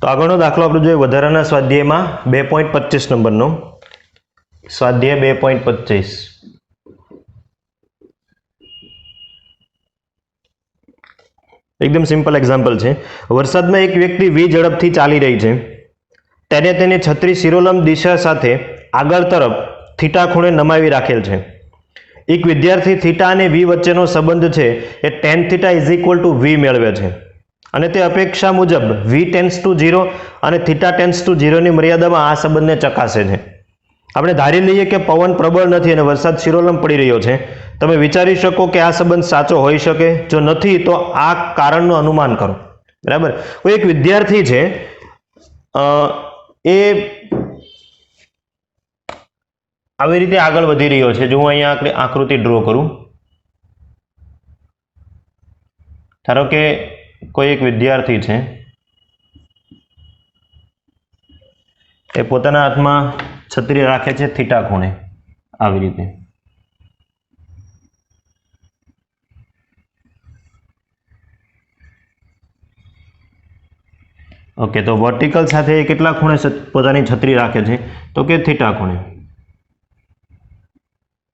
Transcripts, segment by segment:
तो આગળનો દાખલો આપણે જોઈએ વધારાના સ્વાધ્યાયમાં 2.25 નંબરનો સ્વાધ્યાય 2.25 એકદમ સિમ્પલ એક્ઝામ્પલ છે। વરસાદમાં એક વ્યક્તિ વી ઝડપથી ચાલી રહી છે, તેને તેની છત્રી શિરોલંબ દિશા સાથે આગળ તરફ થીટા ખૂણે નમાવી રાખેલ છે। એક વિદ્યાર્થી થીટા અને વી વચ્ચેનો સંબંધ છે એ tan theta is equal to V મેળવે છે અને તે અપેક્ષા મુજબ v ટેન્ડ્સ ટુ 0 અને થીટા ટેન્ડ્સ ટુ 0 ની મર્યાદામાં આ સંબંધને ચકાસે છે। આપણે ધારી લઈએ કે પવન પ્રબળ નથી અને વરસાદ શિરોલંબ પડી રહ્યો છે। તમે વિચારી શકો કે આ સંબંધ સાચો હોઈ શકે? જો નથી તો આ કારણનું અનુમાન કરો। બરાબર, કોઈ એક વિદ્યાર્થી છે, એ આવી રીતે આગળ વધી રહ્યો છે। જો હું અહીંયા આકૃતિ ડ્રો કરું, ધારો કે કોઈ એક વિદ્યાર્થી છે, એ પોતાના હાથમાં છત્રી રાખે છે થીટા ખૂણે આવી રીતે। ઓકે, તો વર્ટિકલ સાથે કેટલા ખૂણે પોતાની છત્રી રાખે છે? તો કે થીટા ખૂણે।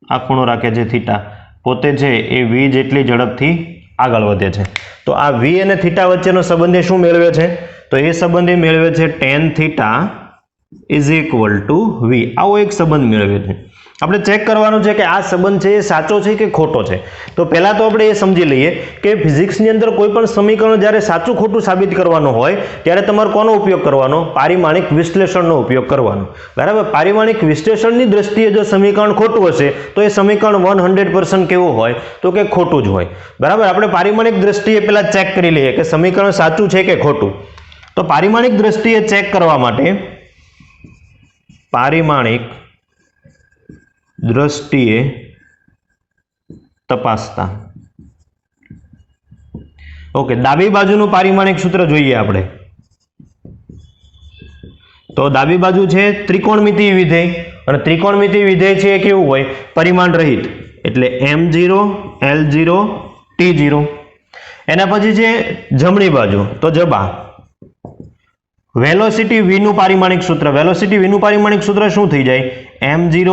આ ખૂણો રાખે છે થીટા, પોતે છે એ વી જેટલી ઝડપથી આગળ વધે છે। તો આ વી અને થીટા વચ્ચેનો સંબંધ શું મેળવે છે? તો એ સંબંધ મેળવે છે tan theta is equal to V. આવો એક સંબંધ મેળવે છે। આપણે ચેક કરવાનું છે કે આ સંબંધ છે એ સાચો છે કે ખોટો છે। તો પહેલા તો આપણે એ સમજી લઈએ કે ફિઝિક્સની અંદર કોઈ પણ સમીકરણ જ્યારે સાચું ખોટું સાબિત કરવાનું હોય ત્યારે તમારે કોનો ઉપયોગ કરવાનો? પારિમાણિક વિશ્લેષણનો ઉપયોગ કરવાનો। બરાબર, પારિમાણિક વિશ્લેષણની દ્રષ્ટિએ જો સમીકરણ ખોટું હશે તો એ સમીકરણ 100% કેવું હોય? તો કે ખોટું જ હોય। બરાબર, આપણે પારિમાણિક દ્રષ્ટિએ પહેલા ચેક કરી લઈએ કે સમીકરણ સાચું છે કે ખોટું। તો પારિમાણિક દ્રષ્ટિએ ચેક કરવા માટે પારિમાણિક દ્રષ્ટિએ તપાસતા, ઓકે, ડાબી બાજુનું પારિમાણિક સૂત્ર જોઈએ આપણે। તો ડાબી બાજુ છે ત્રિકોણમિતિય વિધેય, અને ત્રિકોણમિતિય વિધેય છે એ કેવું હોય? પરિમાણ રહિત, એટલે m0 l0 t0। એના પછી છે જમણી બાજુ, તો જબા વેલોસિટી v નું પારિમાણિક સૂત્ર। વેલોસિટી v નું પારિમાણિક સૂત્ર શું થઈ જાય? m0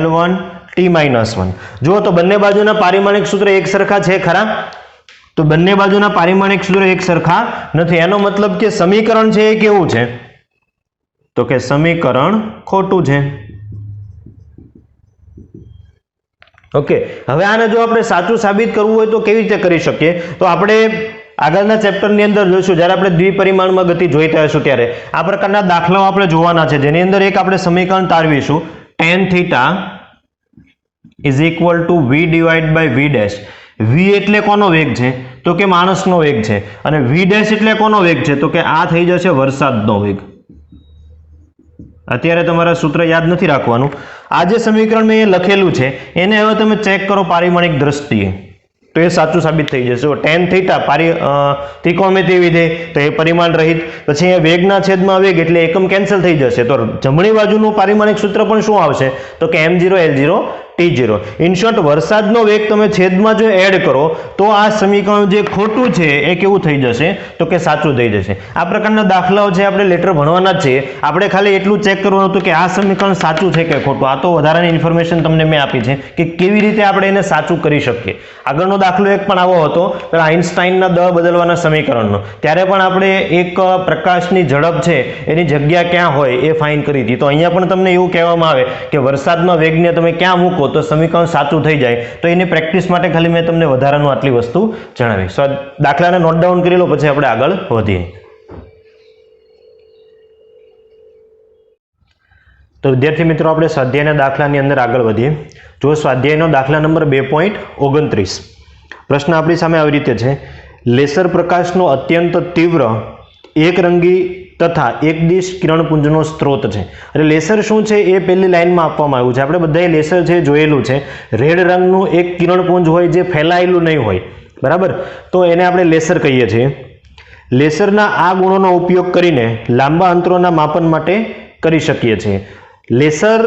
l1 t-1। જુઓ તો બંને બાજુના પારિમાણિક સૂત્ર એક સરખા છે ખરા? તો બંને બાજુના પારિમાણિક સૂત્ર એક સરખા નથી। એનો મતલબ કે સમીકરણ છે એ કેવું છે? તો કે સમીકરણ ખોટું છે। ઓકે, હવે આને જો આપણે સાચું સાબિત કરવું હોય તો કેવી રીતે કરી શકીએ? તો આપણે આગળના ચેપ્ટરની અંદર જોઈશું, જ્યારે આપણે દ્વિપરિમાણમાં ગતિ જોઈતા હશું ત્યારે આ પ્રકારના દાખલાઓ આપણે જોવાના છે, જેની અંદર એક આપણે સમીકરણ તારવીશું tan theta is equal to v divide by v dash. v એટલે કોનો વેગ છે? તો કે માણસનો વેગ છે, અને v ડેશ એટલે કોનો વેગ છે? તો કે આ થઈ જશે વરસાદનો વેગ। અત્યારે તમારા સૂત્ર યાદ નથી રાખવાનું। આ જે સમીકરણ મેં એ લખેલું છે એને હવે તમે ચેક કરો પારિમાણિક દ્રષ્ટિએ, તો એ સાચું સાબિત થઈ જશે। tan થીટા ત્રિકોણમિતિય વિધેય, તો એ પરિમાણ રહિત, પછી એ વેગના છેદમાં વેગ એટલે એકમ કેન્સલ થઈ જશે। તો જમણી બાજુનું પારિમાણિક સૂત્ર પણ શું આવશે? તો કે m0 l0 t0। In short, વરસાદનો વેગ તમે છેદમાં જો એડ કરો તો આ સમીકરણ જે ખોટું છે એ કેવું થઈ જશે? તો કે સાચું થઈ જશે। આ પ્રકારના દાખલાઓ છે આપણે લેટર ભણવાના જ છે। આપણે ખાલી એટલું ચેક કરવાનું હતું કે આ સમીકરણ સાચું છે કે ખોટું। આ તો વધારાની ઇન્ફોર્મેશન તમને મેં આપી છે કે કેવી રીતે આપણે એને સાચું કરી શકીએ। આગળનો દાખલો એક પણ આવો હતો, પેલા આઇન્સ્ટાઈનના દળ બદલવાના સમીકરણનો, ત્યારે પણ આપણે એક પ્રકાશની ઝડપ છે એની જગ્યા ક્યાં હોય એ ફાઇન્ડ કરી હતી। તો અહીંયા પણ તમને એવું કહેવામાં આવે કે વરસાદમાં વેગને તમે ક્યાં મૂકો તો સમીકરણ સાચું થઈ જાય। તો એની પ્રેક્ટિસ માટે ખાલી મેં તમને વધારાનું આટલી વસ્તુ જણાવી। સો દાખલાને નોટ ડાઉન કરી લો, પછી આપણે આગળ વધીએ। તો વિદ્યાર્થી મિત્રો, આપણે સ્વાધ્યાયના દાખલાની અંદર આગળ વધીએ। જો સ્વાધ્યાયનો દાખલા નંબર 2.29, પ્રશ્ન આપણી સામે આવી રીતે છે। લેસર પ્રકાશનો અત્યંત તીવ્ર એકરંગી તથા એકદિશ કિરણપુંજનો સ્ત્રોત છે। એટલે લેસર શું છે એ પહેલી લાઈનમાં આપવામાં આવ્યું છે। આપણે બધાએ લેસર છે જોયેલું છે, રેડ રંગનું એક કિરણપુંજ હોય જે ફેલાયેલું નહીં હોય, બરાબર? તો એને આપણે લેસર કહીએ છીએ। લેસરના આ ગુણોનો ઉપયોગ કરીને લાંબા અંતરોના માપન માટે કરી શકીએ છીએ। લેસર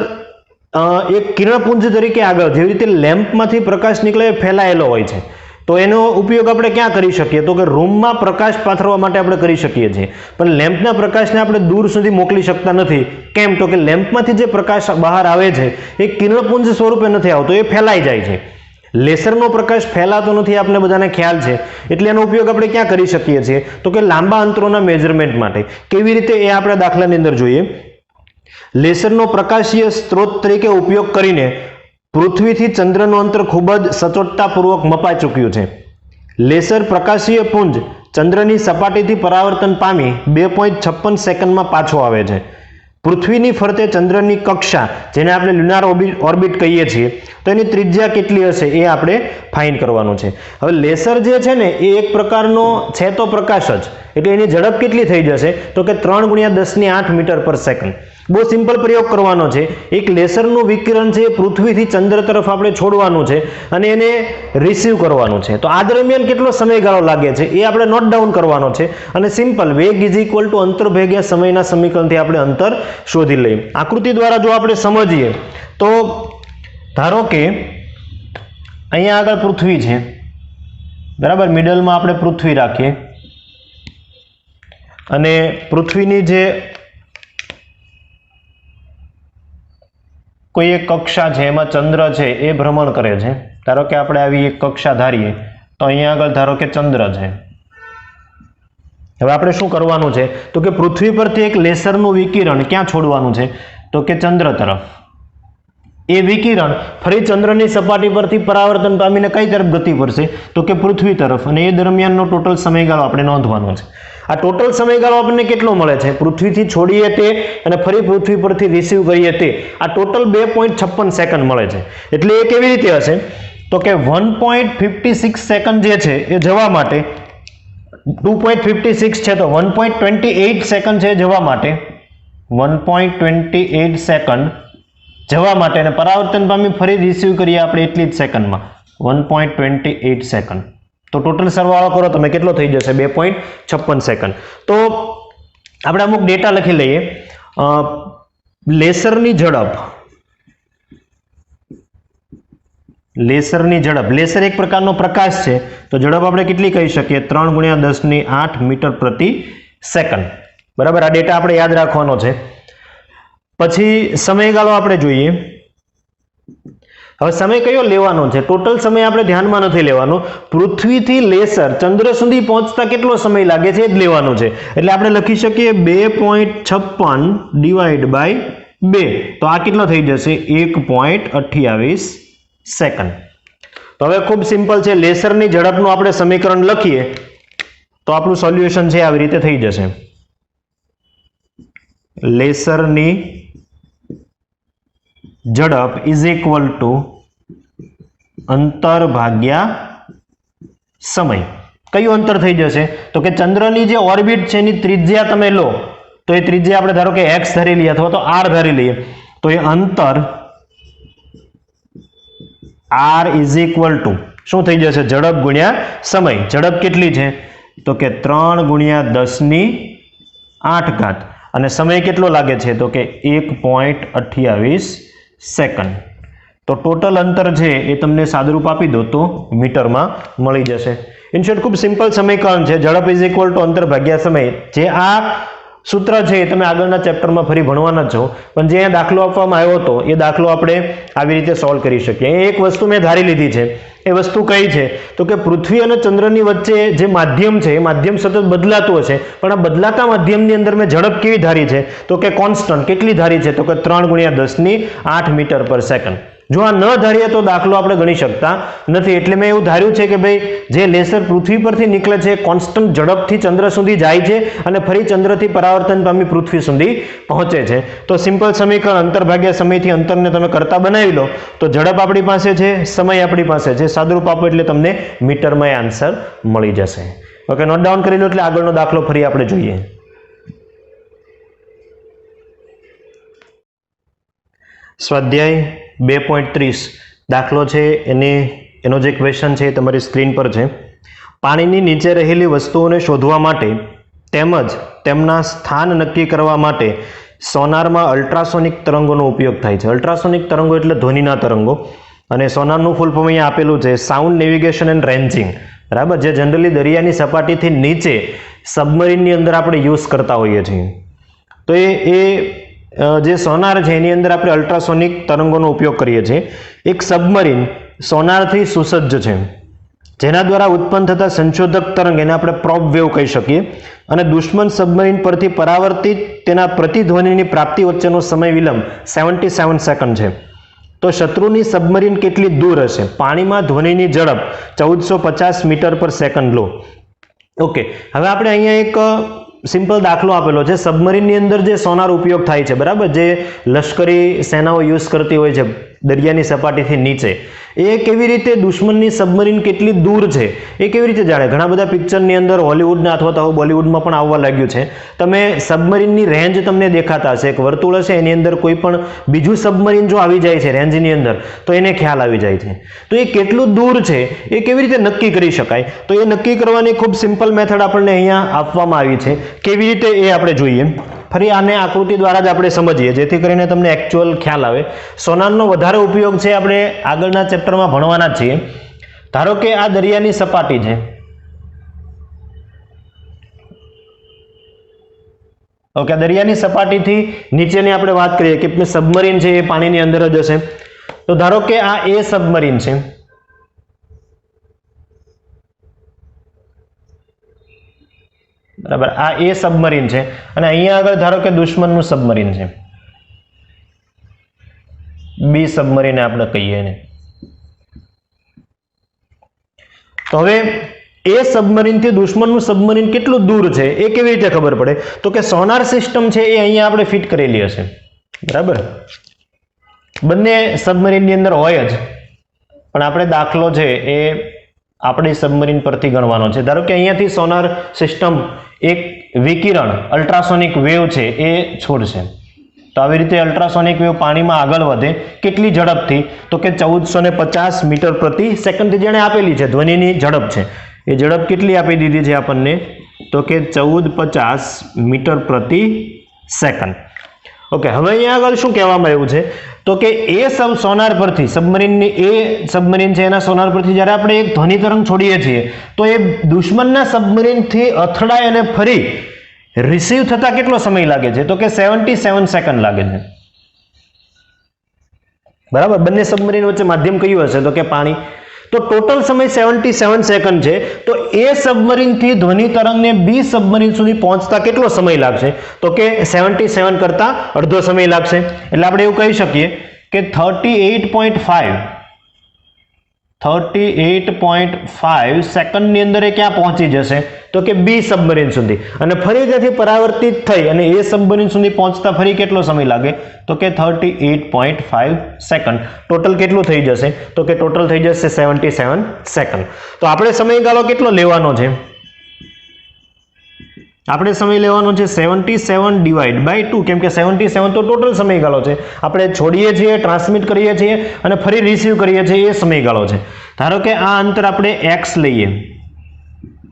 એક કિરણપુંજ તરીકે આગળ, જેવી રીતે લેમ્પમાંથી પ્રકાશ નીકળે ફેલાયેલો હોય છે, તો એનો ઉપયોગ આપણે ક્યાં કરી શકીએ? તો કે રૂમમાં પ્રકાશ પાથરવા માટે આપણે કરી શકીએ છીએ, પણ લેમ્પના પ્રકાશને આપણે દૂર સુધી મોકલી શકતા નથી. કેમ? તો કે લેમ્પમાંથી જે પ્રકાશ બહાર આવે છે એ કિરણપુંજ સ્વરૂપે નથી આવતો, એ ફેલાઈ જાય છે. લેસરનો પ્રકાશ ફેલાતો નથી, આપને બધાને ખ્યાલ છે. એટલે એનો ઉપયોગ આપણે ક્યાં કરી શકીએ છીએ? તો કે લાંબા અંતરોના મેજરમેન્ટ માટે. કેવી રીતે? એ આપણે દાખલાની અંદર જોઈએ. લેસરનો પ્રકાશીય સ્ત્રોત તરીકે ઉપયોગ કરીને પૃથ્વીથી ચંદ્રનું અંતર ખૂબ જ સચોટતાપૂર્વક મપાઈ ચૂક્યું છે. લેસર પ્રકાશીય પુંજ ચંદ્રની સપાટીથી પરાવર્તન પામી 2.56 સેકન્ડમાં પાછો આવે છે. પૃથ્વીની ફરતે ચંદ્રની કક્ષા, જેને આપણે લ્યુનાર ઓર્બિટ કહીએ છીએ, તો એની ત્રિજ્યા કેટલી હશે એ આપણે ફાઇન્ડ કરવાનું છે. હવે લેસર જે છે ને એ એક પ્રકારનો છે તો પ્રકાશ જ, એટલે એની ઝડપ કેટલી થઈ જશે? તો કે 3 × 10⁸ મીટર પર સેકન્ડ. બહુ સિમ્પલ પ્રયોગ કરવાનો છે. એક લેસરનું વિકિરણ છે પૃથ્વીથી ચંદ્ર તરફ આપણે છોડવાનું છે અને એને રિસીવ કરવાનું છે. તો આ દરમિયાન કેટલો સમયગાળો લાગે છે એ આપણે નોટ ડાઉન કરવાનો છે. અને સિમ્પલ વેગ = અંતર ભાગ્યા સમયના સમીકરણથી આપણે અંતર શોધી લઈએ. આકૃતિ દ્વારા જો આપણે સમજીએ તો ધારો કે અહીંયા આગળ પૃથ્વી છે, બરાબર, મિડલમાં આપણે પૃથ્વી રાખીએ અને પૃથ્વીની જે કોઈ એક કક્ષા છે એમાં ચંદ્ર છે એ ભ્રમણ કરે છે. ધારો કે આપણે આવી એક કક્ષા ધારીએ તો અહીંયા આગળ ધારો કે ચંદ્ર છે. હવે આપણે શું કરવાનું છે? તો કે પૃથ્વી પરથી એક લેસરનું વિકિરણ ક્યાં છોડવાનું છે? તો કે ચંદ્ર તરફ. એ વિકિરણ ફરી ચંદ્રની સપાટી પરથી પરાવર્તન પામીને કઈ તરફ ગતિ કરશે? તો કે પૃથ્વી તરફ. અને એ દરમિયાનનો ટોટલ સમયગાળો આપણે નોંધવાનો છે. આ ટોટલ સમયગાળો આપણને કેટલો મળે છે? પૃથ્વીથી છોડીએ તે અને ફરી પૃથ્વી પરથી રિસીવ કરીએ તે, આ ટોટલ 2.56 સેકન્ડ મળે છે. એટલે એ કેવી રીતે હશે? તો કે 1.56 સેકન્ડ જે છે એ જવા માટે, 2.56 છે તો 1.28 સેકન્ડ છે જવા માટે, 1.28 સેકન્ડ જવા માટે, અને પરાવર્તન પામી ફરી રિસીવ કરીએ આપણે એટલી જ સેકન્ડમાં 1.28 સેકન્ડ. તો ટોટલ સરવાળો કરો તમે, કેટલો થઈ જશે? 2.56 સેકન્ડ. તો આપણે અમુક ડેટા લખી લઈએ. લેસરની ઝડપ, લેસર એક પ્રકારનો પ્રકાશ છે, તો ઝડપ આપણે કેટલી કહી શકીએ? 3 × 10⁸ મીટર પ્રતિ સેકન્ડ. બરાબર, આ ડેટા આપણે યાદ રાખવાનો છે. પછી સમયગાળો આપણે જોઈએ. હવે સમય કયો લેવાનો છે? ટોટલ સમય આપણે ધ્યાનમાં નથી લેવાનો. પૃથ્વીથી લેસર ચંદ્ર સુધી પહોંચતા કેટલો સમય લાગે છે એ જ લેવાનું છે. એટલે આપણે લખી શકીએ 2.56 / 2. તો આ કેટલો થઈ જશે? 1.28 સેકન્ડ. તો હવે ખૂબ સિમ્પલ છે. લેસરની ઝડપનું આપણે સમીકરણ લખીએ તો આપણું સોલ્યુશન છે આવી રીતે થઈ જશે. લેસરની ઝડપ = અંતર ભાગ્યા સમય. કયું અંતર થઈ જશે? તો કે ચંદ્રની જે ઓર્બિટ છે એની ત્રિજ્યા તમે લો, તો એ ત્રિજ્યા આપણે ધારો કે x ધારી લઈએ અથવા તો r ધારી લઈએ, તો એ અંતર r = શું થઈ જશે? ઝડપ ગુણ્યા સમય. ઝડપ કેટલી છે? તો કે 3 × 10⁸. અને સમય કેટલો લાગે છે? તો કે 1.28 સેકન્ડ. તો ટોટલ અંતર છે એ તમને સાદુરૂપ આપી દો તો મીટરમાં મળી જશે. ઇન શોર્ટ ખૂબ સિમ્પલ સમીકરણ છે. ઝડપ = અંતર ભાગ્યા સમય. જે આ સૂત્ર છે એ તમે આગળના ચેપ્ટરમાં ફરી ભણવાના છો, પણ જે દાખલો આપવામાં આવ્યો હતો એ દાખલો આપણે આવી રીતે સોલ્વ કરી શકીએ. એક વસ્તુ મેં ધારી લીધી છે. એ વસ્તુ કઈ છે? તો કે પૃથ્વી અને ચંદ્રની વચ્ચે જે માધ્યમ છે એ માધ્યમ સતત બદલાતું હશે, પણ આ બદલાતા માધ્યમની અંદર મેં ઝડપ કેવી ધારી છે? તો કે કોન્સ્ટન્ટ. કેટલી ધારી છે? તો કે 3 × 10⁸ મીટર પર સેકન્ડ. જો આ ન ધારીએ તો દાખલો આપણે ગણી શકતા નથી. એટલે મેં એવું ધાર્યું છે કે ભાઈ જે લેસર પૃથ્વી પરથી નીકળે છે કોન્સ્ટન્ટ ઝડપથી ચંદ્ર સુધી જાય છે અને ફરી ચંદ્રથી પરાવર્તન પામી પૃથ્વી સુધી પહોંચે છે. તો સિમ્પલ સમીકરણ અંતર ભાગ્યા સમયથી અંતરને તમે કરતા બનાવી લો તો ઝડપ આપણી પાસે છે, સમય આપણી પાસે છે, સાદુરૂપ આપો એટલે તમને મીટરમાં આન્સર મળી જશે. ઓકે, નોટ ડાઉન કરી લો એટલે આગળનો દાખલો ફરી આપણે જોઈએ. સ્વાધ્યાય 2.30 દાખલો છે એનો જે ક્વેશ્ચન છે એ તમારી સ્ક્રીન પર છે. પાણીની નીચે રહેલી વસ્તુઓને શોધવા માટે તેમજ તેમના સ્થાન નક્કી કરવા માટે સોનારમાં અલ્ટ્રાસોનિક તરંગોનો ઉપયોગ થાય છે. અલ્ટ્રાસોનિક તરંગો એટલે ધ્વનિના તરંગો. અને સોનારનું ફૂલ ફોર્મ અહીંયા આપેલું છે સાઉન્ડ નેવિગેશન એન્ડ રેન્જિંગ, બરાબર, જે જનરલી દરિયાની સપાટીથી નીચે સબમરીનની અંદર આપણે યુઝ કરતા હોઈએ છીએ. તો એ જે સોનાર છે એની અંદર આપણે અલ્ટ્રાસોનિક તરંગોનો ઉપયોગ કરીએ છીએ. એક સબમરીન સોનારથી સુસજ્જ છે, જેના દ્વારા ઉત્પન્ન થતા સંશોધક તરંગ એને આપણે પ્રોબ વેવ કહી શકીએ, અને દુશ્મન સબમરીન પરથી પરાવર્તિત તેના પ્રતિધ્વનિની પ્રાપ્તિ વચ્ચેનો સમય વિલંબ 77 સેકન્ડ છે. તો શત્રુની સબમરીન કેટલી દૂર હશે? પાણીમાં ધ્વનિની ઝડપ 1450 મીટર પર સેકન્ડ લો. ઓકે, હવે આપણે અહીંયા એક સિમ્પલ દાખલો આપેલો છે. સબમરીનની અંદર જે સોનાર ઉપયોગ થાય છે, બરાબર, જે લશ્કરી સેનાઓ યુઝ કરતી હોય છે દરિયાની સપાટીથી નીચે, એ કેવી રીતે દુશ્મનની સબમરીન કેટલી દૂર છે એ કેવી રીતે જાણે? ઘણા બધા પિક્ચરની અંદર હોલિવૂડના અથવા તો બોલિવૂડમાં પણ આવવા લાગ્યું છે. તમે સબમરીનની રેન્જ તમને દેખાતા હશે, એક વર્તુળ હશે, એની અંદર કોઈ પણ બીજું સબમરીન જો આવી જાય છે રેન્જની અંદર તો એને ખ્યાલ આવી જાય છે. તો એ કેટલું દૂર છે એ કેવી રીતે નક્કી કરી શકાય? તો એ નક્કી કરવાની ખૂબ સિમ્પલ મેથડ આપણને અહીંયા આપવામાં આવી છે. કેવી રીતે એ આપણે જોઈએ. ફરી આને આકૃતિ દ્વારા જ આપણે સમજીએ, જેથી કરીને તમને એકચ્યુઅલ ખ્યાલ આવે. સોનારનો વધારે ઉપયોગ છે આપણે આગળના ચેપ્ટરમાં ભણવાના જ છીએ. ધારો કે આ દરિયાની સપાટી છે, ઓકે, દરિયાની સપાટીથી નીચેની આપણે વાત કરીએ કે સબમરીન છે એ પાણીની અંદર જ હશે. તો ધારો કે આ એ સબમરીન છે, બરાબર, આ એ સબમરીન છે, અને અહીંયા આગળ ધારો કે દુશ્મનનું સબમરીન છે, બી સબમરીન આપણે કહીએ એને. તો હવે એ સબમરીન થી દુશ્મનનું સબમરીન કેટલું દૂર છે એ કેવી રીતે ખબર પડે? તો કે સોનાર સિસ્ટમ છે એ અહીંયા આપણે ફિટ કરેલી હશે, બરાબર, બંને સબમરીનની અંદર હોય જ, પણ આપણે દાખલો છે એ આપણી સબમરીન પરથી ગણવાનો છે. ધારો કે અહીંયાથી સોનાર સિસ્ટમ એક વિકિરણ અલ્ટ્રાસોનિક વેવ છે એ છોડશે. તો આવી રીતે અલ્ટ્રાસોનિક વેવ પાણીમાં આગળ વધે, કેટલી ઝડપથી? તો કે 1450 મીટર પ્રતિ સેકન્ડથી જેણે આપેલી છે ધ્વનિની ઝડપ છે, એ ઝડપ કેટલી આપી દીધી છે આપણને? તો કે 1450 મીટર પ્રતિ સેકન્ડ. ઓકે, હવે અહીંયા આગળ શું કહેવામાં આવ્યું છે? તો કે એ સોનાર પરથી સબમરીનની એ સબમરીન છે એના સોનાર પરથી જ્યારે આપણે એક ધ્વનિ તરંગ છોડીએ છીએ તો એ દુશ્મનના સબમરીનથી અથડાય અને ફરી રિસીવ થતા કેટલો સમય લાગે છે? તો કે 77 સેકન્ડ લાગે છે, બરાબર. બંને સબમરીન વચ્ચે માધ્યમ કયું હશે? તો કે પાણી. તો ટોટલ સમય 77 સેકન્ડ છે. તો એ સબમરીનથી ધ્વનિ તરંગને બી સબમરીન સુધી પહોંચતા કેટલો સમય લાગશે? તો કે 77 કરતા અડધો સમય લાગશે. એટલે આપણે એવું કહી શકીએ કે 38.5 સેકન્ડની અંદર એ ક્યાં પહોંચી જશે? તો કે બી સબમરીન સુધી, અને ફરી ત્યાંથી પરાવર્તિત થઈ અને એ સબમરીન સુધી પહોંચતા ફરી કેટલો સમય લાગે? તો કે 38.5 સેકન્ડ. ટોટલ કેટલું થઈ જશે? તો કે ટોટલ થઈ જશે 77 સેકન્ડ. તો આપણે સમયગાળો કેટલો લેવાનો છે? આપણે સમય લેવાનો છે 77 ડિવાઈડ બાય 2, કેમ કે 77 તો ટોટલ સમયગાળો છે. આપણે છોડીએ છીએ, ટ્રાન્સમિટ કરીએ છીએ અને ફરી રિસીવ કરીએ છીએ, એ સમયગાળો છે. ધારો કે આ અંતર આપણે x લઈએ,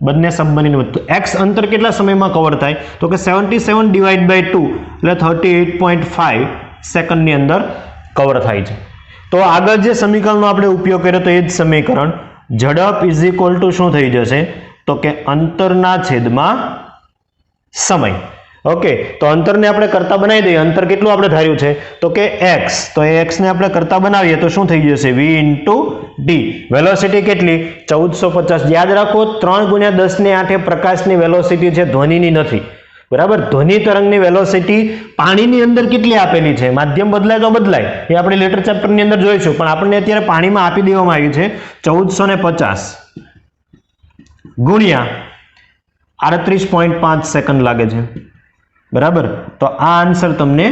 બંને સબમરીન વચ્ચે x અંતર કેટલા સમયમાં કવર થાય? તો કે 77 ડિવાઈડ બાય 2 એટલે 38.5 સેકન્ડની અંદર કવર થાય છે. તો આગળ જે સમીકરણનો આપણે ઉપયોગ કર્યો તો એ જ સમીકરણ, ઝડપ ઇઝ ઇક્વલ ટુ શું થઈ જશે? તો કે અંતરના છેદમાં સમય. ઓકે, તો અંતરને આપણે કરતા બનાવી દઈએ. અંતર કેટલું આપણે ધાર્યું છે? તો કે x. તો એ x ને આપણે કરતા બનાવીએ તો શું થઈ જશે? v * d. વેલોસિટી કેટલી? 1450. યાદ રાખો 3 × 10⁸ પ્રકાશની વેલોસિટી છે, ધ્વનિની નથી, બરાબર. ધ્વનિ તરંગની વેલોસિટી પાણીની અંદર કેટલી આપેલી છે? માધ્યમ બદલાય તો બદલાય, એ આપણે લેટર ચેપ્ટરની અંદર જોઈશું, પણ આપણને અત્યારે પાણીમાં આપી દેવામાં આવી છે 1450 ગુણ્યા 38.5 સેકન્ડ લાગે છે, બરાબર. તો આ આન્સર તમને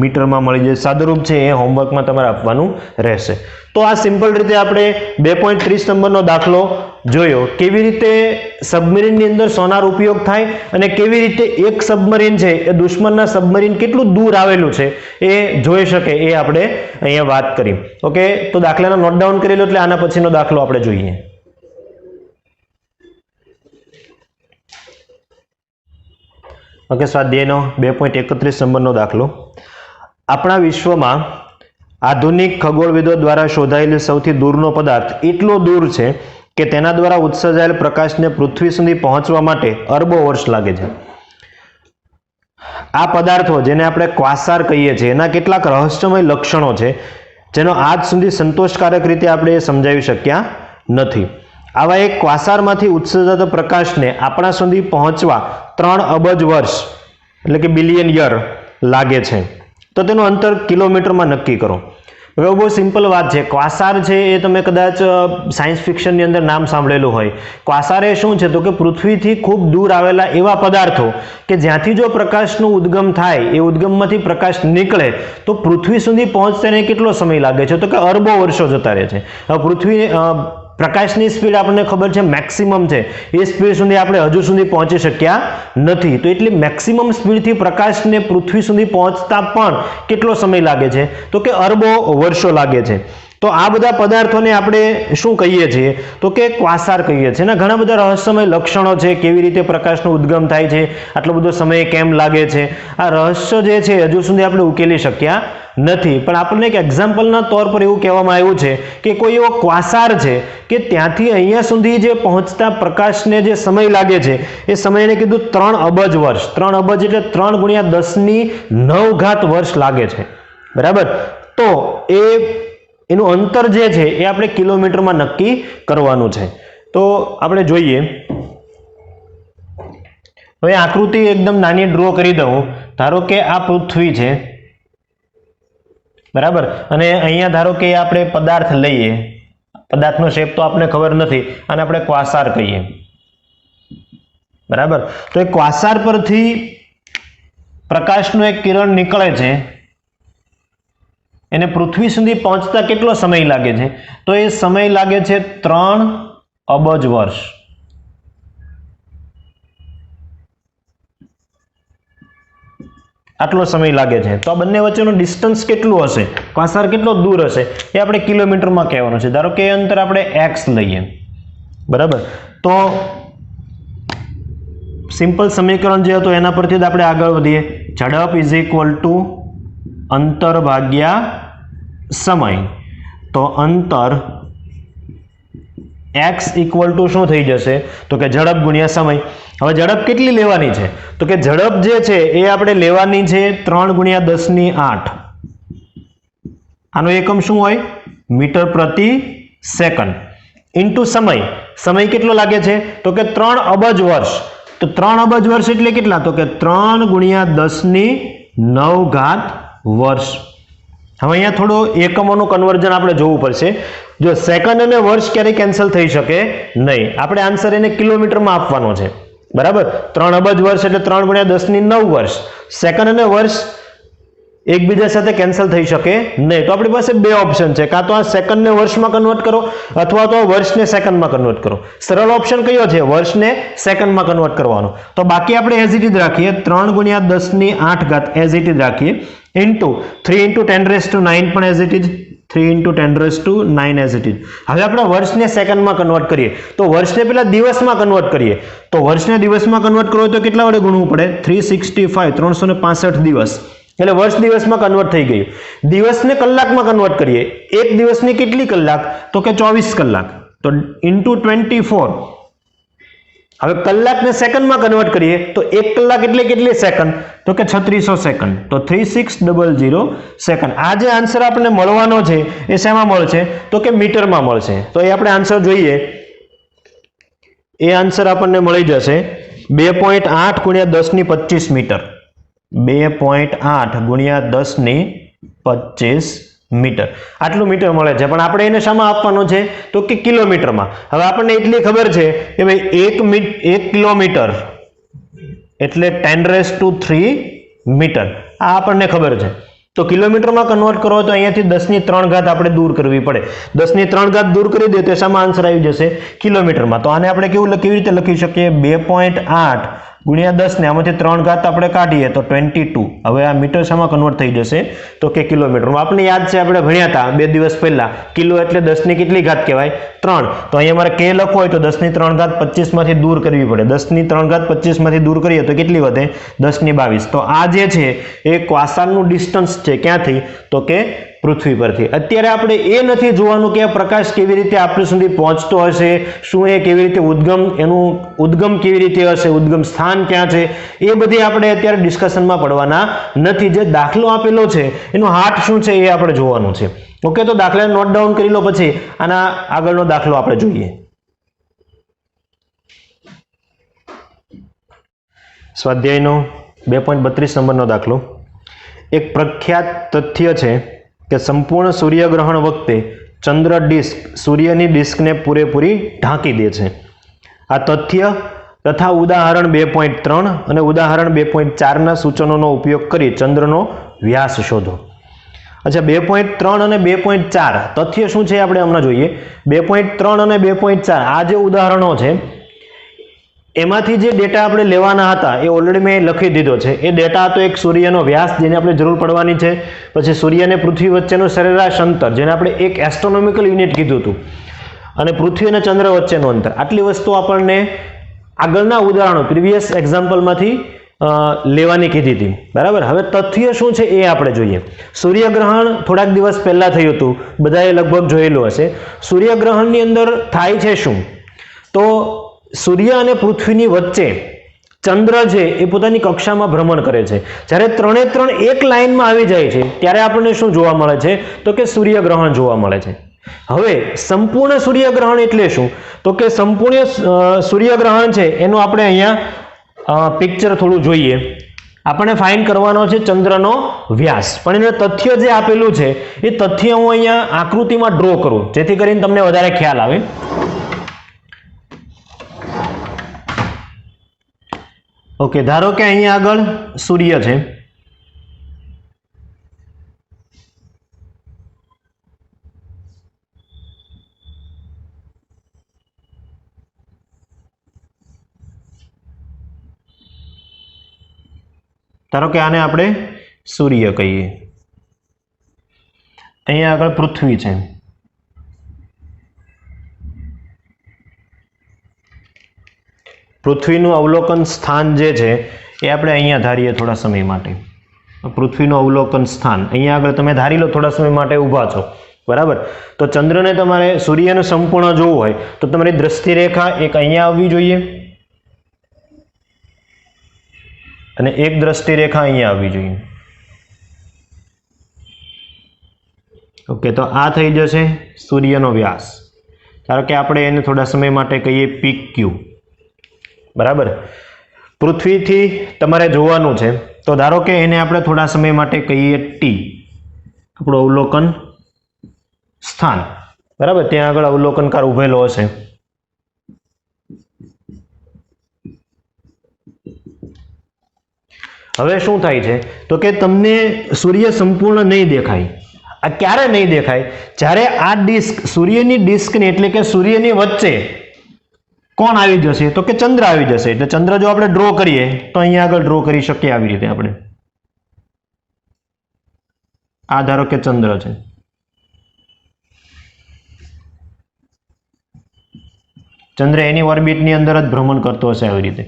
મીટરમાં મળી જશે. સાદુરૂપ છે એ હોમવર્કમાં તમારે આપવાનું રહેશે. તો આ સિમ્પલ રીતે આપણે 2.30 નંબરનો દાખલો જોયો, કેવી રીતે સબમરીનની અંદર સોનાર ઉપયોગ થાય અને કેવી રીતે એક સબમરીન છે એ દુશ્મનના સબમરીન કેટલું દૂર આવેલું છે એ જોઈ શકે, એ આપણે અહીંયા વાત કરી. ઓકે, તો દાખલાનો નોટ ડાઉન કરી લો, એટલે આના પછીનો દાખલો આપણે જોઈએ. ઓકે, સ્વાધ્યાયનો 2.31 નંબરનો દાખલો. આપણા વિશ્વમાં આધુનિક ખગોળવિદો દ્વારા શોધાયેલ સૌથી દૂરનો પદાર્થ એટલો દૂર છે કે તેના દ્વારા ઉત્સર્જાયેલ પ્રકાશને પૃથ્વી સુધી પહોંચવા માટે અરબો વર્ષ લાગે છે. આ પદાર્થો જેને આપણે ક્વાસાર કહીએ છીએ એના કેટલાક રહસ્યમય લક્ષણો છે જેનો આજ સુધી સંતોષકારક રીતે આપણે સમજાવી શક્યા નથી. આવા એક ક્વાસારમાંથી ઉત્સર્જાતા પ્રકાશને આપણા સુધી પહોંચવા 3 અબજ વર્ષ એટલે કે બિલિયન યર લાગે છે. તો તેનું અંતર કિલોમીટરમાં નક્કી કરો. હવે બહુ સિમ્પલ વાત છે. ક્વાસાર છે એ તમે કદાચ સાયન્સ ફિક્શનની અંદર નામ સાંભળેલું હોય. ક્વાસાર એ શું છે તો કે પૃથ્વીથી ખૂબ દૂર આવેલા એવા પદાર્થો કે જ્યાંથી જો પ્રકાશનો ઉદ્ગમ થાય એ ઉદ્ગમમાંથી પ્રકાશ નીકળે તો પૃથ્વી સુધી પહોંચતા એને કેટલો સમય લાગે છે તો કે અરબો વર્ષો જતા રહે છે. હવે પૃથ્વી પ્રકાશની સ્પીડ આપણને ખબર છે મેક્સિમમ છે, એ સ્પીડ સુધી આપણે હજુ સુધી પહોંચી શક્યા નથી. તો એટલી મેક્સિમમ સ્પીડથી પ્રકાશને પૃથ્વી સુધી પહોંચતા પણ કેટલો સમય લાગે છે તો કે અરબો વર્ષો લાગે છે. તો આ બધા પદાર્થોને આપણે શું કહીએ છીએ તો કે ક્વાસાર કહીએ છીએ. એના ઘણા બધા રહસ્યમય લક્ષણો છે, કેવી રીતે પ્રકાશનો ઉદ્ગમ થાય છે, આટલો બધો સમય કેમ લાગે છે, આ રહસ્ય જે છે હજુ સુધી આપણે ઉકેલી શક્યા નથી. પણ આપણને એક એક્ઝામ્પલના તौर પર એવું કહેવામાં આવ્યું છે કે કોઈ એવો ક્વાસાર છે કે ત્યાંથી અહીંયા સુધી જે પહોંચતા પ્રકાશને જે સમય લાગે છે એ સમયને કીધું 3 અબજ વર્ષ. 3 અબજ એટલે 3 ગુણ્યા 10⁹ વર્ષ લાગે છે. બરાબર. તો એનું અંતર જે છે એ આપણે કિલોમીટરમાં નક્કી કરવાનું છે. તો આપણે જોઈએ. હવે આકૃતિ એકદમ નાની ડ્રો કરી દઉં. ધારો કે આ પૃથ્વી છે, બરાબર, અને અહીંયા ધારો કે આપણે પદાર્થ લઈએ. પદાર્થનો શેપ તો આપણને ખબર નથી, અને આપણે ક્વાસાર કહીએ. બરાબર. તો એ ક્વાસાર પરથી પ્રકાશનું એક કિરણ નીકળે છે, એને પૃથ્વી સુધી પહોંચતા કેટલો સમય લાગે છે તો એ સમય લાગે છે 3 અબજ વર્ષ. આટલો સમય લાગે છે. તો આ બંને વચ્ચેનું ડિસ્ટન્સ કેટલું હશે, ક્વાસાર કેટલો દૂર હશે એ આપણે કિલોમીટરમાં કહેવાનું છે. ધારો કે એ અંતર આપણે x લઈએ. બરાબર. તો સિમ્પલ સમીકરણ જે હતું એના પરથી જ આપણે આગળ વધીએ. ઝડપ ઇઝ ઇક્વલ ટુ અંતર ભાગ્યા સમય. તો અંતર x ઇક્વલ ટુ શું થઈ જશે તો કે ઝડપ ગુણ્યા સમય. હવે ઝડપ કેટલી લેવાની છે તો કે ઝડપ જે છે એ આપણે લેવાની છે 3 ગુણ્યા 10⁸. આનો એકમ શું હોય મીટર પ્રતિ સેકન્ડ ઇન્ટુ સમય. સમય કેટલો લાગે છે તો કે 3 અબજ વર્ષ. તો 3 અબજ વર્ષ એટલે કેટલા તો કે 3 ગુણ્યા 10⁹ વર્ષ. હવે અહીંયા થોડો એકમોનું કન્વર્ઝન આપણે જોવું પડશે. જો સેકન્ડ અને વર્ષ ક્યારેય કેન્સલ થઈ શકે નહીં. આપણે આન્સર એને કિલોમીટરમાં આપવાનો છે. બરાબર. 3 અબજ વર્ષ એટલે 3 ગુણ્યા 10⁹ વર્ષ. સેકન્ડ અને વર્ષ એકબીજા સાથે કેન્સલ થઈ શકે નહીં. તો આપણી પાસે બે ઓપ્શન છે, કાં તો આ સેકન્ડને વર્ષમાં કન્વર્ટ કરો અથવા તો વર્ષને સેકન્ડમાં કન્વર્ટ કરો. સરળ ઓપ્શન કયો છે વર્ષને સેકન્ડમાં કન્વર્ટ કરવાનો. તો બાકી આપણે એઝ ઇટ ઇઝ રાખીએ 3 ગુણ્યા 10⁸ એઝ ઇટ ઇઝ રાખીએ ઇન્ટુ 3 × 10⁹ પણ as it is 3 × 10⁹ as it is. હવે આપણે વર્ષને સેકન્ડમાં કન્વર્ટ કરીએ તો વર્ષને પેલા દિવસમાં કન્વર્ટ કરીએ. તો વર્ષને દિવસમાં કન્વર્ટ કરવો તો કેટલા વડે ગુણવું પડે 365 365 દિવસ એટલે વર્ષ દિવસમાં કન્વર્ટ થઈ ગયું. દિવસને કલાકમાં કન્વર્ટ કરીએ. એક દિવસની કેટલી કલાક તો કે 24 કલાક. તો ઇન્ટુ 24. હવે કલાકને સેકન્ડમાં કન્વર્ટ કરીએ તો 1 કલાક એટલે કેટલી સેકન્ડ તો કે 3600 સેકન્ડ. તો 3600 સેકન્ડ. આ જે આન્સર આપણને મળવાનો છે એ શેમાં મળશે તો કે મીટરમાં મળશે. તો એ આપણે આન્સર જોઈએ. એ આન્સર આપણને મળી જશે 2.8 ગુણ્યા 10⁻25 મીટર. 2.8 ગુણ્યા 10⁻25 મીટર. આટલું મીટર મળે છે. પણ આપણે એને શામાં આપવાનું છે તો કે કિલોમીટરમાં. હવે આપણને એટલી ખબર છે કે ભાઈ 1 કિલોમીટર એટલે 10⁻³ મીટર. આ આપણને ખબર છે. તો કિલોમીટરમાં કન્વર્ટ કરો તો અહીંયાથી 10⁻³ આપણે દૂર કરવી પડે. 10⁻³ દૂર કરી દે તો શામાં આન્સર આવી જશે કિલોમીટરમાં. તો આને આપણે કેવી રીતે લખી શકીએ 2.8 ગુણ્યા 10 ને આમાંથી 3 આપણે કાઢીએ તો 22. હવે આ મીટર શામાં કન્વર્ટ થઈ જશે તો કે કિલોમીટરમાં. આપણે યાદ છે આપણે ભણ્યા હતા 2 દિવસ પહેલા કિલો એટલે 10 ની કેટલી ઘાત કહેવાય 3. તો અહીંયા મારે k લખવો હોય તો 10⁻³ 25 માંથી દૂર કરવી પડે. 10⁻³ 25 માંથી દૂર કરીએ તો કેટલી વધે 10⁻22. તો આ જે છે એ ક્વાસારનું ડિસ્ટન્સ છે ક્યાંથી તો કે પૃથ્વી પરથી. અત્યારે આપણે એ નથી જોવાનું કે આ પ્રકાશ કેવી રીતે આપણી સુધી પહોંચતો હશે, શું એ કેવી રીતે એનું ઉદ્ગમ કેવી રીતે હશે, ઉદ્ગમ સ્થાન ક્યાં છે, એ બધી આપણે અત્યારે ડિસ્કશનમાં પડવાના નથી. જે દાખલો આપેલો છે એનો હાર્ટ શું છે એ આપણે જોવાનું છે. ઓકે, તો દાખલાને નોટ ડાઉન કરી લો, પછી આના આગળનો દાખલો આપણે જોઈએ. સ્વાધ્યાયનો 2.32 નંબરનો દાખલો. એક પ્રખ્યાત તથ્ય છે કે સંપૂર્ણ સૂર્યગ્રહણ વખતે ચંદ્ર ડિસ્ક સૂર્યની ડિસ્કને પૂરેપૂરી ઢાંકી દે છે. આ તથ્ય તથા ઉદાહરણ 2.3 અને ઉદાહરણ 2.4ના સૂચનોનો ઉપયોગ કરી ચંદ્રનો વ્યાસ શોધો. અચ્છા, 2.3 અને 2.4 તથ્ય શું છે આપણે હમણાં જોઈએ. 2.3 અને 2.4 આ જે ઉદાહરણો છે એમાંથી જે ડેટા આપણે લેવાના હતા એ ઓલરેડી મેં લખી દીધો છે. એ ડેટા હતો એક સૂર્યનો વ્યાસ જેને આપણે જરૂર પડવાની છે, પછી સૂર્ય અને પૃથ્વી વચ્ચેનું સરેરાશ અંતર જેને આપણે એક એસ્ટ્રોનોમિકલ યુનિટ કીધું હતું, અને પૃથ્વી અને ચંદ્ર વચ્ચેનું અંતર. આટલી વસ્તુ આપણને આગળના ઉદાહરણો પ્રીવિયસ એક્ઝામ્પલમાંથી લેવાની કીધી હતી. બરાબર. હવે તથ્ય શું છે એ આપણે જોઈએ. સૂર્યગ્રહણ થોડાક દિવસ પહેલા થયું હતું, બધાએ લગભગ જોયેલું હશે. સૂર્યગ્રહણની અંદર થાય છે શું, તો સૂર્ય અને પૃથ્વીની વચ્ચે ચંદ્ર છે એ પોતાની કક્ષામાં ભ્રમણ કરે છે. જ્યારે ત્રણે ત્રણ એક લાઇનમાં આવી જાય છે ત્યારે આપણને શું જોવા મળે છે, તો કે સૂર્યગ્રહણ જોવા મળે છે. હવે સંપૂર્ણ સૂર્યગ્રહણ એટલે શું, તો કે સંપૂર્ણ સૂર્યગ્રહણ છે એનું આપણે અહીંયા પિક્ચર થોડું જોઈએ. આપણને ફાઇન્ડ કરવાનો છે ચંદ્રનો વ્યાસ, પણ એને તથ્ય જે આપેલું છે એ તથ્ય હું અહીંયા આકૃતિમાં ડ્રો કરું જેથી કરીને તમને વધારે ખ્યાલ આવે. ઓકે, ધારો કે અહીંયા આગળ સૂર્ય છે, ધારો કે આને આપણે સૂર્ય કહીએ. અહીંયા આગળ પૃથ્વી છે, પૃથ્વીનું અવલોકન સ્થાન જે છે એ આપણે અહીંયા ધારીએ થોડા સમય માટે. પૃથ્વીનું અવલોકન સ્થાન અહીંયા આગળ તમે ધારી લો, થોડા સમય માટે ઊભા છો. બરાબર. તો ચંદ્રને તમારે સૂર્યને સંપૂર્ણ જોવું હોય તો તમારી દ્રષ્ટિ રેખા એક અહીંયા આવવી જોઈએ અને એક દ્રષ્ટિ રેખા અહીંયા આવવી જોઈએ. ઓકે, તો આ થઈ જશે સૂર્યનો વ્યાસ. ધારો કે આપણે એને થોડા સમય માટે કહીએ પીક ક્યુ. બરાબર. પૃથ્વીથી તમારે જોવાનું છે તો ધારો કે એને આપણે થોડા સમય માટે કહીએ ટી, આપણું અવલોકન સ્થાન. બરાબર. ત્યાં આગળ અવલોકનકાર ઉભેલો હશે. હવે શું થાય છે તો કે તમને સૂર્ય સંપૂર્ણ નહીં દેખાય. આ ક્યારે નહીં દેખાય, જ્યારે આ ડિસ્ક સૂર્યની ડિસ્કને એટલે કે સૂર્યની વચ્ચે કોણ આવી જશે, તો કે ચંદ્ર આવી જશે. એટલે ચંદ્ર જો આપણે ડ્રો કરીએ તો અહીંયા આગળ ડ્રો કરી શકીએ આવી રીતે આપણે. આ ધારો કે ચંદ્ર છે, ચંદ્ર એની ઓર્બિટની અંદર જ ભ્રમણ કરતો હશે આવી રીતે.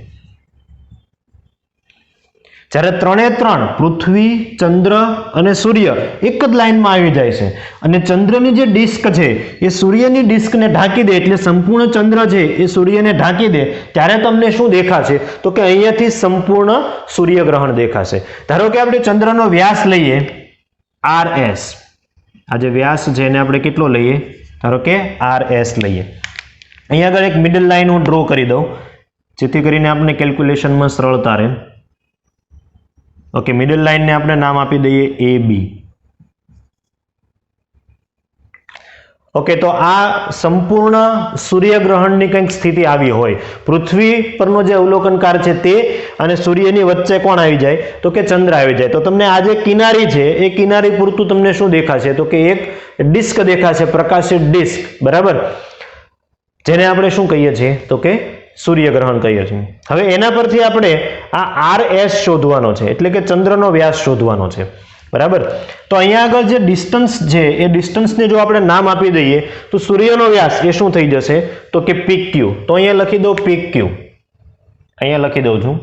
જ્યારે ત્રણે ત્રણ પૃથ્વી, ચંદ્ર અને સૂર્ય એક જ લાઇનમાં આવી જાય છે અને ચંદ્રની જે ડિસ્ક છે એ સૂર્યની ડિસ્કને ઢાંકી દે, એટલે સંપૂર્ણ ચંદ્ર છે એ સૂર્યને ઢાંકી દે, ત્યારે તમને શું દેખાશે, તો કે અહીંયાથી સંપૂર્ણ સૂર્યગ્રહણ દેખાશે. ધારો કે આપણે ચંદ્રનો વ્યાસ લઈએ RS. આ જે વ્યાસ છે એને આપણે કેટલો લઈએ, ધારો કે RS લઈએ. અહીંયા આગળ એક મિડલ લાઇન હું ડ્રો કરી દઉં જેથી કરીને આપણે કેલ્ક્યુલેશનમાં સરળતા રહે. ઓકે, મિડલ લાઇનને આપણે નામ આપી દઈએ AB. ઓકે, તો આ સંપૂર્ણ સૂર્યગ્રહણની કંઈક સ્થિતિ આવી હોય, પૃથ્વી પરનો જે અવલોકનકાર છે તે અને સૂર્યની વચ્ચે કોણ આવી જાય, તો કે ચંદ્ર આવી જાય. તો તમને આ જે કિનારી છે એ કિનારી પૂરતું તમને શું દેખાશે, તો કે એક ડિસ્ક દેખાશે, પ્રકાશિત ડિસ્ક. બરાબર. જેને આપણે શું કહીએ છીએ, તો કે સૂર્યગ્રહણ કહીએ છીએ. હવે એના પરથી આપણે આ RS શોધવાનો છે, એટલે કે ચંદ્રનો વ્યાસ શોધવાનો છે. બરાબર. તો અહીંયા આગળ જે ડિસ્ટન્સ છે એ ડિસ્ટન્સને જો આપણે નામ આપી દઈએ તો સૂર્યનો વ્યાસ એ શું થઈ જશે, તો કે પીક ક્યુ. તો અહીંયા લખી દો પીક ક્યુ, અહીંયા લખી દઉં છું.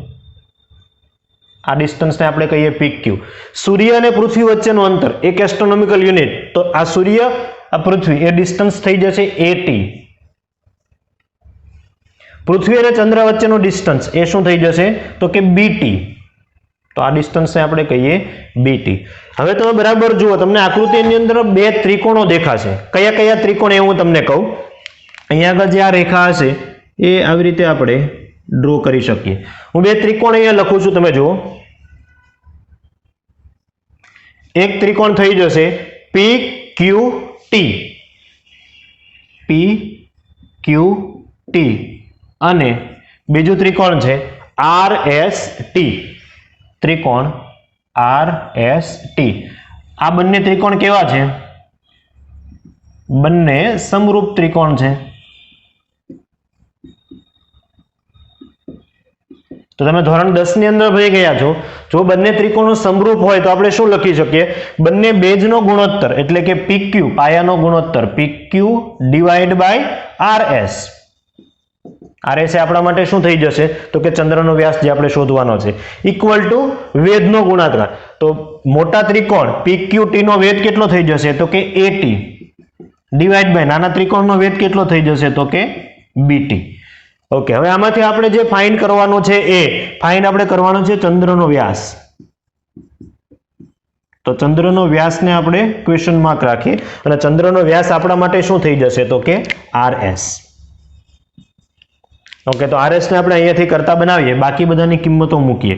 આ ડિસ્ટન્સને આપણે કહીએ PQ. સૂર્ય અને પૃથ્વી વચ્ચેનું અંતર એક એસ્ટ્રોનોમિકલ યુનિટ, તો આ સૂર્ય આ પૃથ્વી એ ડિસ્ટન્સ થઈ જશે AT. પૃથ્વી અને ચંદ્ર વચ્ચેનું ડિસ્ટન્સ એ શું થઈ જશે તો કે BT. તો આ ડિસ્ટન્સને આપણે કહીએ BT. હવે તમે બરાબર જુઓ, તમને આકૃતિની અંદર બે ત્રિકોણો દેખાશે. કયા કયા ત્રિકોણ એ હું તમને કહું. અહીંયા આગળ જે આ રેખા હશે એ આવી રીતે આપણે ડ્રો કરી શકીએ. હું બે ત્રિકોણ અહીંયા લખું છું, તમે જુઓ. એક ત્રિકોણ થઈ જશે PQT, PQT, અને બીજું ત્રિકોણ છે RST, ત્રિકોણ RST. આ બંને ત્રિકોણ કેવા છે? બંને સમરૂપ ત્રિકોણ છે. તો તમે ધોરણ 10 ની અંદર ભણી ગયા છો, જો બંને ત્રિકોણો સમરૂપ હોય તો આપણે શું લખી શકીએ? બંને બેઝનો ગુણોત્તર એટલે કે PQ, પાયાનો ગુણોત્તર PQ divide by RS. RS એ આપણા માટે શું થઈ જશે તો કે ચંદ્રનો વ્યાસ જે આપણે શોધવાનો છે, ઇક્વલ ટુ વેધનો ગુણાકાર. તો મોટા ત્રિકોણ PQT નો વેધ કેટલો થઈ જશે તો કે AT ડિવાઇડ બાય નાના ત્રિકોણનો વેધ કેટલો થઈ જશે તો કે BT. ઓકે, હવે આમાંથી આપણે જે ફાઇન્ડ કરવાનું છે એ ફાઇન્ડ આપણે કરવાનો છે ચંદ્રનો વ્યાસ. તો ચંદ્રનો વ્યાસને આપણે ક્વેશ્ચન માર્ક રાખીએ અને ચંદ્રનો વ્યાસ આપણા માટે શું થઈ જશે તો કે RS. ઓકે, તો RS ને આપણે અહીંયાથી કરતા બનાવીએ, બાકી બધાની કિંમતો મૂકીએ.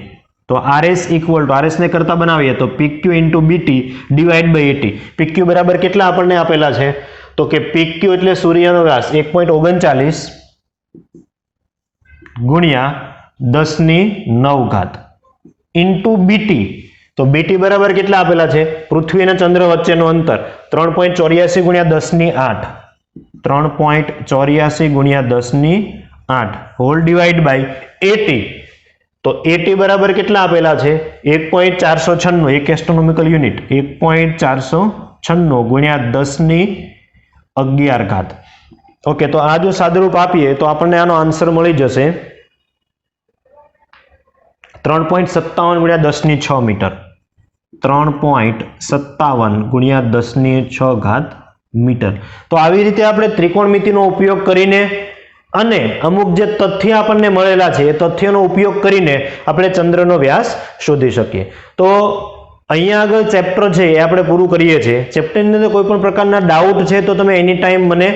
તો RS ઇક્વલ ટુ RS ને કરતા બનાવીએ તો PQ into BT divide by AT. PQ બરાબર કેટલા આપણને આપેલા છે તો કે PQ એટલે સૂર્યનો વ્યાસ 1.39 ગુણ્યા 10�9 ઇન્ટુ BT. તો BT બરાબર કેટલા આપેલા છે? પૃથ્વી અને ચંદ્ર વચ્ચેનું અંતર 3.84 ગુણ્યા 10⁸, 3.84 ગુણ્યા 10⁸ હોલ ડિવાઇડ બાય AT. તો AT બરાબર કેટલા આપેલા છે? 1.496, એક એસ્ટ્રોનોમિકલ યુનિટ, 1.496 ગુણ્યા 10⁻11. ઓકે, તો આ જો સાદુરૂપ આપીએ તો આપણને આનો આન્સર મળી જશે 3.57 ગુણ્યા 10⁶ મીટર. 3.57 ગુણ્યા 10⁶ મીટર. તો આવી રીતે આપણે ત્રિકોણમિતિનો ઉપયોગ કરીને અને અમુક જે તથ્ય આપણને મળેલા છે એ તથ્યનો ઉપયોગ કરીને આપણે ચંદ્રનો વ્યાસ શોધી શકીએ. તો અહીંયા આગળ ચેપ્ટર છે એ આપણે પૂરું કરીએ છીએ. ચેપ્ટરની અંદર કોઈ પણ પ્રકારના ડાઉટ છે તો તમે એની ટાઈમ મને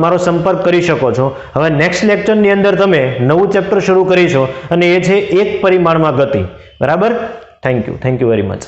મારો સંપર્ક કરી શકો છો. હવે નેક્સ્ટ લેક્ચરની અંદર તમે નવું ચેપ્ટર શરૂ કરીશો અને એ છે એક પરિમાણમાં ગતિ. બરાબર? Thank you very much.